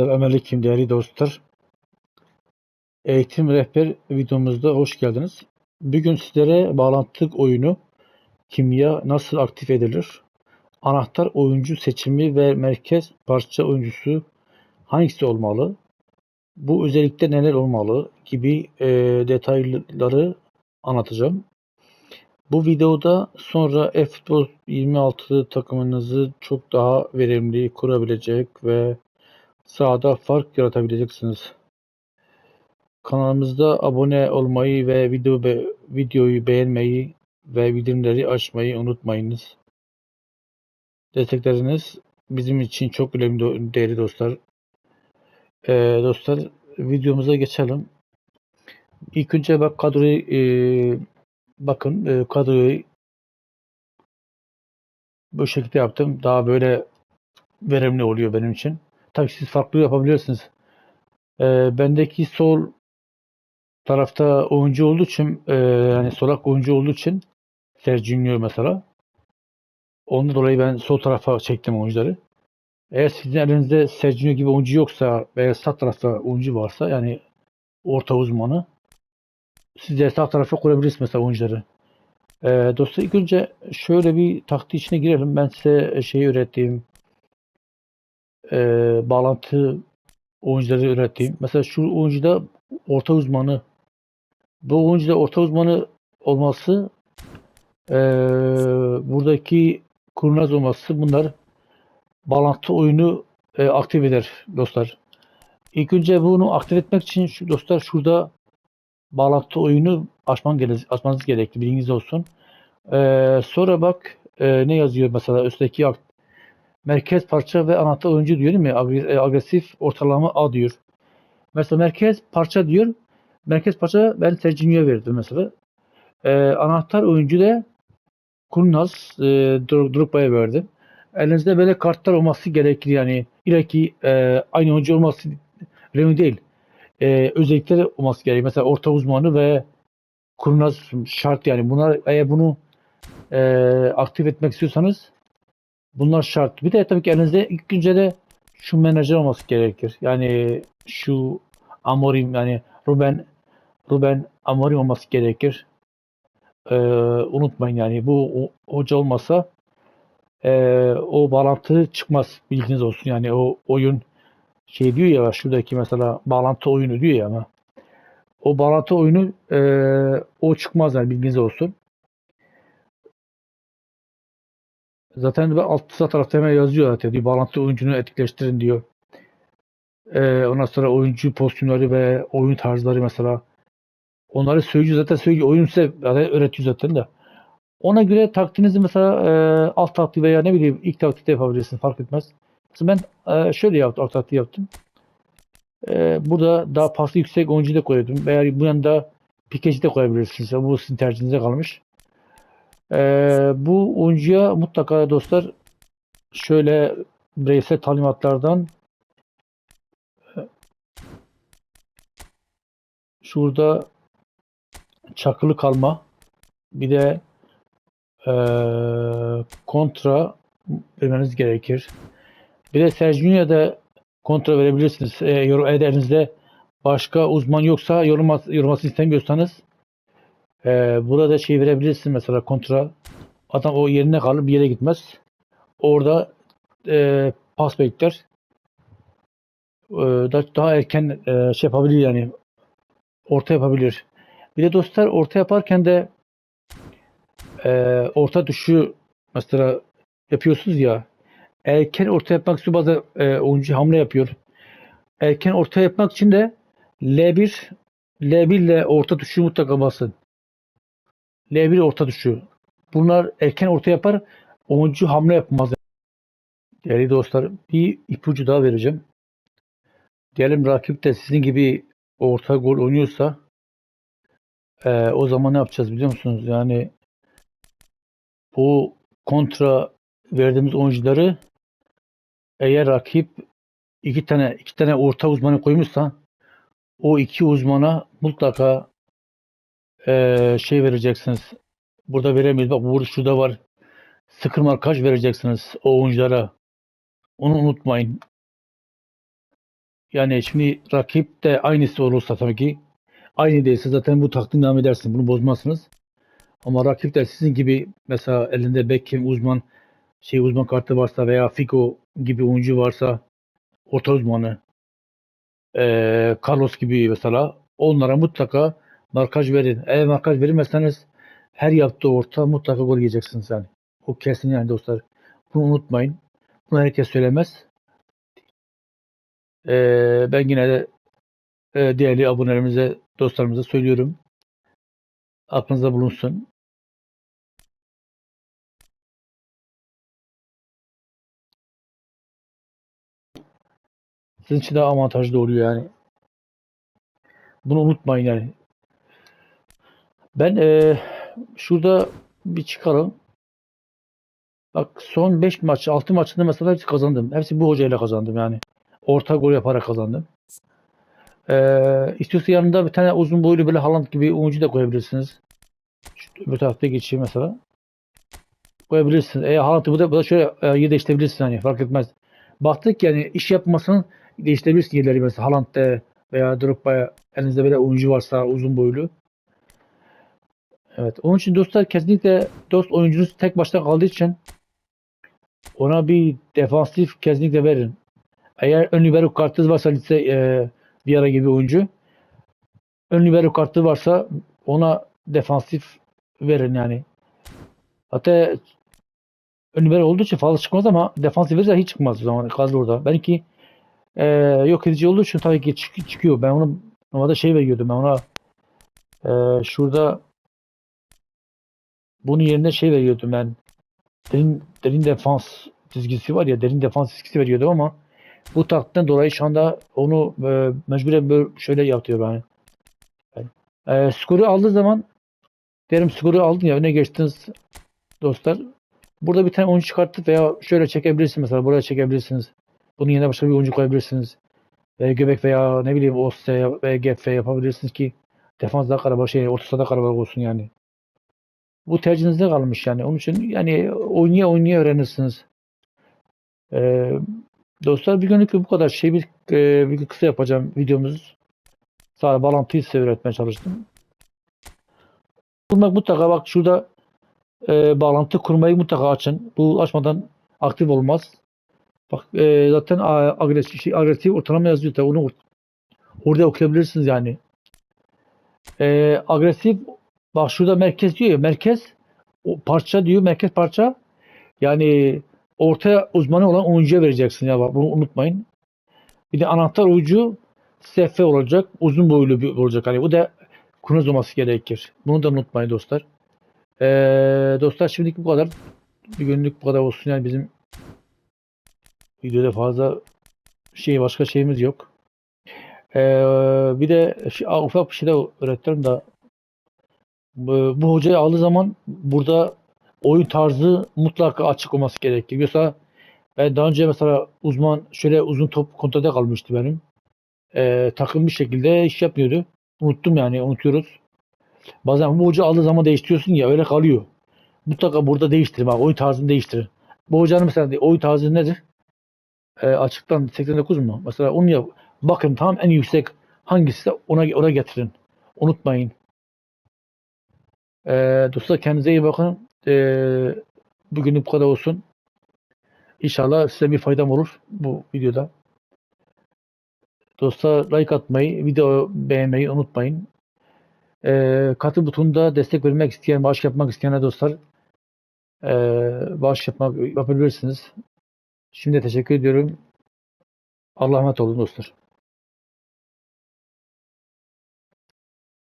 Selamünaleyküm değerli dostlar. Eğitim rehber videomuzda hoş geldiniz. Bugün sizlere bağlantı oyunu kimya nasıl aktif edilir? Anahtar oyuncu seçimi ve merkez parça oyuncusu hangisi olmalı? Bu özellikle neler olmalı gibi detayları anlatacağım. Bu videoda sonra eFootball 26 takımınızı çok daha verimli kurabilecek ve sahada fark yaratabileceksiniz. Kanalımıza abone olmayı ve videoyu beğenmeyi ve bildirimleri açmayı unutmayınız. Destekleriniz bizim için çok önemli değerli dostlar. Dostlar, videomuza geçelim. İlk önce bak kadroyu bu şekilde yaptım. Daha böyle verimli oluyor benim için. Tabii siz farklı yapabilirsiniz. Bendeki sol tarafta oyuncu olduğu için yani solak oyuncu olduğu için Serginho mesela. Ondan dolayı ben sol tarafa çektim oyuncuları. Eğer sizin elinizde Serginho gibi oyuncu yoksa veya sağ tarafta oyuncu varsa yani orta uzmanı siz de sağ tarafa kurabilirsiniz mesela oyuncuları. Dostlar ilk önce şöyle bir taktik içine girelim. Ben size şeyi öğrettiğim bağlantı oyuncuları öğrettiğim. Mesela şu oyuncuda orta uzmanı bu oyuncuda orta uzmanı olması buradaki kurnaz olması bunlar bağlantı oyunu aktif eder dostlar. İlk önce bunu aktif etmek için dostlar şurada bağlantı oyunu açmanız gerekli. Bilginiz olsun. Sonra bak ne yazıyor mesela üstteki merkez parça ve anahtar oyuncu diyor değil mi? Agresif ortalama A diyor. Mesela merkez parça diyor. Merkez parça ben Serginho'ya verdim mesela. Anahtar oyuncu da Kurnaz Drogba'ya verdim. Elinizde böyle kartlar olması gerekir yani. İlaki aynı oyuncu olması önemli değil. Özellikleri olması gerekir. Mesela orta uzmanı ve kurnaz şart yani. Bunlar eğer bunu aktif etmek istiyorsanız bunlar şart. Bir de tabii ki elinizde ilk önce de şu menajer olması gerekir. Yani şu Amorim yani Ruben Amorim olması gerekir. Unutmayın yani bu hoca olmasa o bağlantı çıkmaz. Bilginiz olsun yani o oyun şey diyor ya şuradaki mesela bağlantı oyunu diyor ya ama o bağlantı oyunu o çıkmaz yani bilginiz olsun. Zaten sağ tarafta hemen yazıyor zaten diyor bağlantı oyuncunu etkileştirin diyor. Ondan sonra oyuncu pozisyonları ve oyun tarzları mesela onları söylüyor. Oyun size zaten öğretiyor zaten de. Ona göre taktiğinizi mesela alt taktiği veya ne bileyim ilk taktikte yapabilirsiniz fark etmez. Mesela ben şöyle yaptım, alt taktiği yaptım. Burada daha pası yüksek oyuncu da koyuyordum. Veya bu yanda pikeci de koyabilirsiniz. Bu sizin tercihinize kalmış. Bu oyuncuya mutlaka dostlar şöyle bireysel talimatlardan şurada çakılı kalma bir de kontra vermeniz gerekir. Bir de Sergio'ya kontra verebilirsiniz. Elinizde başka uzman yoksa yorulması istemiyorsanız burada şey verebilirsiniz mesela kontra. Adam o yerine kalır bir yere gitmez. Orada pas bekler. Daha erken şey yapabilir yani orta yapabilir. Bir de dostlar orta yaparken de orta tuşu mesela yapıyorsunuz ya erken orta yapmak için bazı oyuncu hamle yapıyor. Erken orta yapmak için de L1 L1 ile orta tuşu mutlaka basın. L1 orta tuşu. Bunlar erken orta yapar. Oyuncu hamle yapmaz. Değerli dostlar bir ipucu daha vereceğim. Diyelim rakip de sizin gibi orta gol oynuyorsa o zaman ne yapacağız biliyor musunuz? Yani bu kontra verdiğimiz oyuncuları eğer rakip iki tane orta uzmanı koymuşsa o iki uzmana mutlaka şey vereceksiniz. Burada veremiyoruz. Bak burada şurada var. Sıkır markaj vereceksiniz o oyunculara. Onu unutmayın. Yani şimdi rakip de aynısı olursa tabii ki aynı değilse zaten bu taktiği devam edersin. Bunu bozmazsınız. Ama rakip de sizin gibi mesela elinde Beckham uzman kartı varsa veya Figo gibi oyuncu varsa orta uzmanı Carlos gibi mesela onlara mutlaka markaj verin. Eğer markaj verilmezseniz her yaptığı orta mutlaka gol yiyeceksiniz yani. O kesin yani dostlar. Bunu unutmayın. Bunu herkes söylemez. Ben yine de değerli abonelerimize, dostlarımıza söylüyorum. Aklınızda bulunsun. Sizin için daha avantajlı oluyor yani. Bunu unutmayın yani. Ben şurada bir çıkalım. Bak son 5 maç, 6 maçında mesela hepsi kazandım. Hepsi bu hocayla kazandım yani. Orta gol yaparak kazandım. İstiyorsa yanında bir tane uzun boylu böyle Haaland gibi oyuncu da koyabilirsiniz. Şu öbür tarafta geçeyim mesela. Koyabilirsiniz. Haaland'ı bu da şöyle yer değiştirebilirsiniz hani fark etmez. Baktık yani iş yapmasın değiştirebilirsiniz yerleri mesela Haaland'da veya Drogba'ya elinizde böyle oyuncu varsa uzun boylu. Evet. Onun için dostlar kesinlikle dost oyuncunuz tek başına kaldığı için ona bir defansif kesinlikle verin. Eğer ön libero kartınız varsa lise Vieira gibi oyuncu ön libero kartı varsa ona defansif verin yani. Hatta ön libero olduğu için fazla çıkmaz ama defansif verirse hiç çıkmaz o zaman kalır orada. Belki yok edici olduğu için tabii ki çıkıyor. Ben onu normalde şey veriyordum. Ben ona şurada bunun yerine şey veriyordum ben. Derin defans çizgisi var ya derin defans çizgisi veriyordum ama bu taktikten dolayı şu anda onu mecburen böyle şöyle yapıyor yani. Skoru aldığı zaman derim skoru aldın ya öne geçtiniz dostlar. Burada bir tane oyuncu çıkartıp veya şöyle çekebilirsiniz mesela buraya çekebilirsiniz. Bunun yerine başka bir oyuncu koyabilirsiniz. Göbek veya ne bileyim Oste veya GF yapabilirsiniz ki defans daha kalabalık orta sahada kalabalık olsun yani. Bu tercihinizde kalmış yani. Onun için yani oynaya öğrenirsiniz. Ee, Dostlar bir günlük bu kadar şey bir kısa yapacağım videomuz. Sadece bağlantıyı size öğretmeye çalıştım. Bunlar mutlaka bak şurada bağlantı kurmayı mutlaka açın. Bu açmadan aktif olmaz. Bak zaten agresif ortalama yazıyor. Tabii onu orada okuyabilirsiniz yani. Agresif bak şurada merkez diyor ya merkez o parça diyor merkez parça yani orta uzmanı olan oyuncuya vereceksin ya bak bunu unutmayın. Bir de anahtar ucu SF olacak. Uzun boylu bir olacak. Hani bu da kurnaz olması gerekir. Bunu da unutmayın dostlar. Dostlar şimdilik bu kadar. Bir günlük bu kadar olsun. Yani bizim videoda fazla başka şeyimiz yok. Bir de ufak bir şey de öğretirim da bu hocayı aldığı zaman burada oyun tarzı mutlaka açık olması gerekir. Yoksa ben daha önce mesela uzman şöyle uzun top kontrolde kalmıştı benim. Takım bir şekilde iş yapmıyordu. Unuttum yani unutuyoruz. Bazen bu hoca aldığı zaman değiştiriyorsun ya öyle kalıyor. Mutlaka burada değiştirin. Bak, oyun tarzını değiştirin. Bu hocanın mesela oyun tarzı nedir? Açıktan 89 mu? Mesela onu yap. Bakın tam en yüksek hangisi ona getirin. Unutmayın. Dostlar kendinize iyi bakın. Bugünlük bu kadar olsun. İnşallah size bir faydam olur bu videoda. Dostlar like atmayı, video beğenmeyi unutmayın. Katıl butonunda destek vermek isteyen, bağış yapmak isteyen dostlar bağış yapabilirsiniz. Şimdi teşekkür ediyorum. Allah'a emanet olun dostlar.